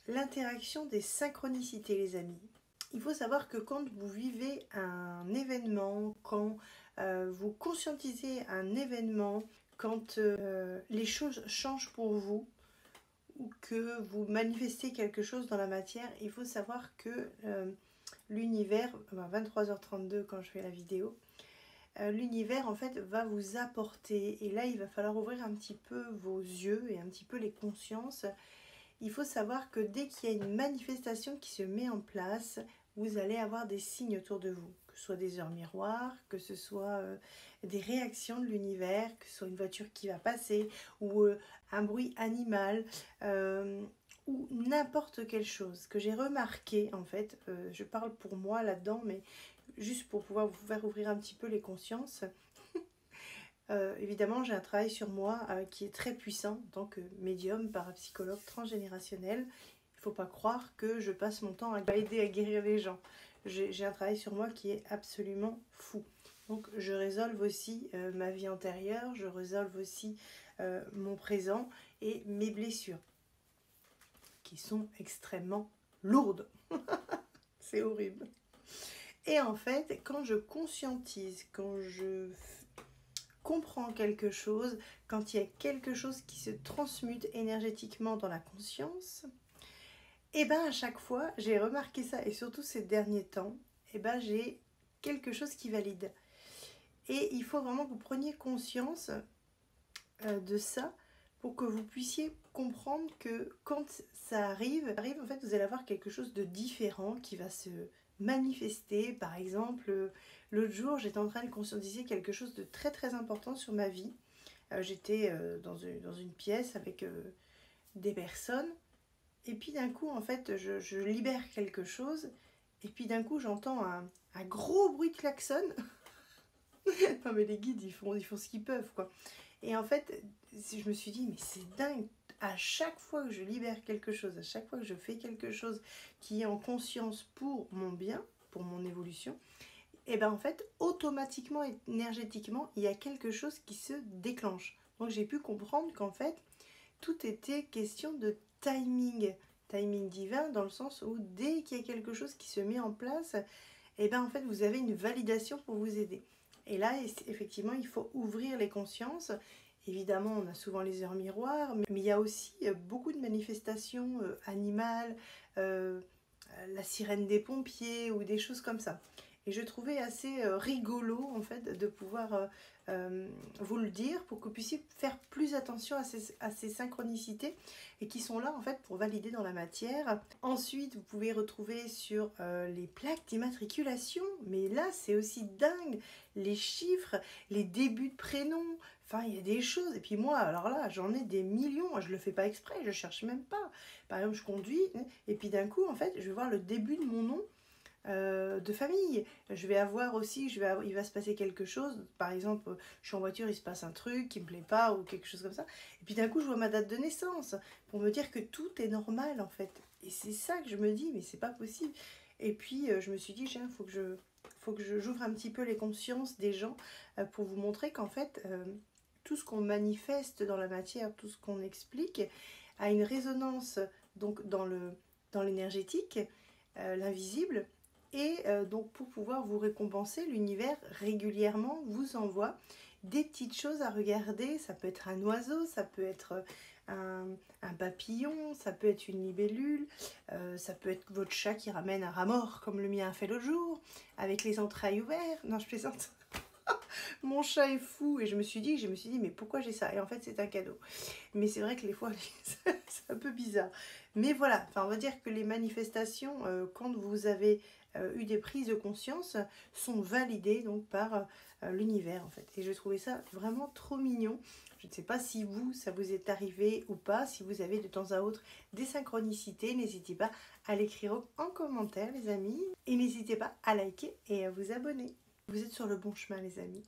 l'interaction des synchronicités, les amis. Il faut savoir que quand vous vivez un événement, quand vous conscientisez un événement, quand les choses changent pour vous, ou que vous manifestez quelque chose dans la matière, il faut savoir que l'univers, 23h32 quand je fais la vidéo, l'univers en fait va vous apporter, et là il va falloir ouvrir un petit peu vos yeux et un petit peu les consciences. Il faut savoir que dès qu'il y a une manifestation qui se met en place, vous allez avoir des signes autour de vous, que ce soit des heures miroirs, que ce soit des réactions de l'univers, que ce soit une voiture qui va passer, ou un bruit animal, ou n'importe quelle chose. Ce que j'ai remarqué, en fait, je parle pour moi là-dedans, mais juste pour pouvoir vous faire ouvrir un petit peu les consciences. Évidemment, j'ai un travail sur moi qui est très puissant en tant que médium, parapsychologue transgénérationnel. Il ne faut pas croire que je passe mon temps à aider à guérir les gens. J'ai un travail sur moi qui est absolument fou. Donc je résolve aussi ma vie antérieure, je résolve aussi mon présent et mes blessures, qui sont extrêmement lourdes. C'est horrible. Et en fait, quand je conscientise, quand je comprends quelque chose, quand il y a quelque chose qui se transmute énergétiquement dans la conscience, et bien à chaque fois, j'ai remarqué ça, et surtout ces derniers temps, et ben j'ai quelque chose qui valide. Et il faut vraiment que vous preniez conscience de ça pour que vous puissiez comprendre que quand ça arrive, en fait, vous allez avoir quelque chose de différent qui va se manifester. Par exemple, l'autre jour, j'étais en train de conscientiser quelque chose de très très important sur ma vie. J'étais dans une pièce avec des personnes, et puis d'un coup, en fait, je libère quelque chose, et puis d'un coup, j'entends un gros bruit de klaxon. Non mais les guides, ils font ce qu'ils peuvent, quoi. Et en fait, je me suis dit, mais c'est dingue, à chaque fois que je libère quelque chose, à chaque fois que je fais quelque chose qui est en conscience pour mon bien, pour mon évolution, et bien en fait, automatiquement, énergétiquement, il y a quelque chose qui se déclenche. Donc j'ai pu comprendre qu'en fait, tout était question de timing. Timing divin, dans le sens où dès qu'il y a quelque chose qui se met en place, et bien en fait, vous avez une validation pour vous aider. Et là, effectivement, il faut ouvrir les consciences. Évidemment, on a souvent les heures miroirs, mais il y a aussi beaucoup de manifestations animales, la sirène des pompiers ou des choses comme ça. Et je trouvais assez rigolo, en fait, de pouvoir vous le dire pour que vous puissiez faire plus attention à ces synchronicités et qui sont là, en fait, pour valider dans la matière. Ensuite, vous pouvez retrouver sur les plaques d'immatriculation, mais là, c'est aussi dingue, les chiffres, les débuts de prénoms, enfin, il y a des choses. Et puis moi, alors là, j'en ai des millions, je ne le fais pas exprès, je ne cherche même pas. Par exemple, je conduis, et puis d'un coup, en fait, je vais voir le début de mon nom de famille. Je vais avoir aussi, il va se passer quelque chose. Par exemple, je suis en voiture, il se passe un truc qui me plaît pas ou quelque chose comme ça. Et puis d'un coup, je vois ma date de naissance pour me dire que tout est normal en fait. Et c'est ça que je me dis, mais c'est pas possible. Et puis je me suis dit, il faut que j'ouvre un petit peu les consciences des gens pour vous montrer qu'en fait, tout ce qu'on manifeste dans la matière, tout ce qu'on explique, a une résonance donc dans l'énergétique, l'invisible. Et donc pour pouvoir vous récompenser, l'univers régulièrement vous envoie des petites choses à regarder. Ça peut être un oiseau, ça peut être un papillon, ça peut être une libellule, ça peut être votre chat qui ramène un rat mort comme le mien a fait l'autre jour, avec les entrailles ouvertes. Non, je plaisante. Mon chat est fou et je me suis dit mais pourquoi j'ai ça? Et en fait c'est un cadeau. Mais c'est vrai que les fois c'est un peu bizarre. Mais voilà, enfin on va dire que les manifestations quand vous avez eu des prises de conscience sont validées donc par l'univers en fait. Et je trouvais ça vraiment trop mignon. Je ne sais pas si ça vous est arrivé ou pas, si vous avez de temps à autre des synchronicités, n'hésitez pas à l'écrire en commentaire les amis. Et n'hésitez pas à liker et à vous abonner. Vous êtes sur le bon chemin les amis.